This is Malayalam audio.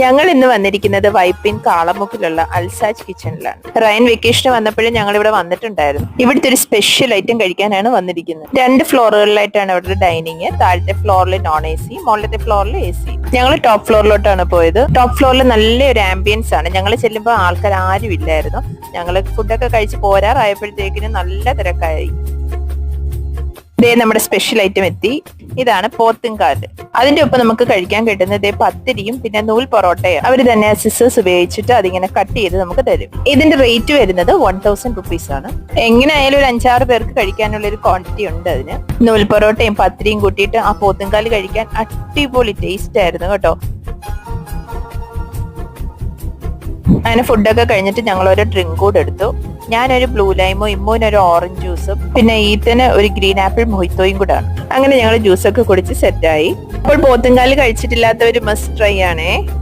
ഞങ്ങൾ ഇന്ന് വന്നിരിക്കുന്നത് വൈപ്പിൻ കാളമുക്കിലുള്ള അൽസാജ് കിച്ചണിലാണ്. റയൻ വെക്കേഷന് വന്നപ്പോഴും ഞങ്ങൾ ഇവിടെ വന്നിട്ടുണ്ടായിരുന്നു. ഇവിടുത്തെ ഒരു സ്പെഷ്യൽ ഐറ്റം കഴിക്കാനാണ് വന്നിരിക്കുന്നത്. 2 ഫ്ലോറുകളിലായിട്ടാണ് ഇവിടെ ഡൈനിങ്. താഴത്തെ ഫ്ലോറിൽ നോൺ AC, മുകളിലത്തെ ഫ്ലോറിൽ AC. ഞങ്ങൾ ടോപ്പ് ഫ്ലോറിലോട്ടാണ് പോയത്. ടോപ്പ് ഫ്ലോറിൽ നല്ലൊരു ആംബിയൻസ് ആണ്. ഞങ്ങൾ ചെല്ലുമ്പോൾ ആൾക്കാർ ആരും ഇല്ലായിരുന്നു. ഞങ്ങൾ ഫുഡൊക്കെ കഴിച്ച് പോരാറായപ്പോഴത്തേക്കിന് നല്ല തിരക്കായി. ഇതേ നമ്മുടെ സ്പെഷ്യൽ ഐറ്റം എത്തി. ഇതാണ് പോത്തുംകാല്. അതിന്റെ ഒപ്പം നമുക്ക് കഴിക്കാൻ കിട്ടുന്നത് ഇതേ പത്തിരിയും പിന്നെ നൂൽ പൊറോട്ടയും. അവർ തന്നെ സിസേഴ്സ് ഉപയോഗിച്ചിട്ട് അതിങ്ങനെ കട്ട് ചെയ്ത് നമുക്ക് തരും. ഇതിന്റെ റേറ്റ് വരുന്നത് 1000 റുപ്പീസ് ആണ്. എങ്ങനെയായാലും ഒരു 5-6 പേർക്ക് കഴിക്കാനുള്ള ഒരു ക്വാണ്ടിറ്റി ഉണ്ട് അതിന്. നൂൽ പൊറോട്ടയും പത്തിരിയും കൂട്ടിയിട്ട് ആ പോത്തുംകാല് കഴിക്കാൻ അടിപൊളി ടേസ്റ്റ് ആയിരുന്നു കേട്ടോ. അങ്ങനെ ഫുഡൊക്കെ കഴിഞ്ഞിട്ട് ഞങ്ങൾ ഒരു ഡ്രിങ്ക് കൂടെ എടുത്തു. ഞാനൊരു ബ്ലൂ ലൈമോ, ഇമ്മൂനൊരു ഓറഞ്ച് ജ്യൂസും പിന്നെ ഈത്തന് ഒരു ഗ്രീൻ ആപ്പിൾ മൊയ്ത്തോയും കൂടാണ്. അങ്ങനെ ഞങ്ങൾ ജ്യൂസൊക്കെ കുടിച്ച് സെറ്റായി. അപ്പോൾ പോത്തുംകാല് കഴിച്ചിട്ടില്ലാത്തവര് മസ്റ്റ് ട്രൈ ആണേ.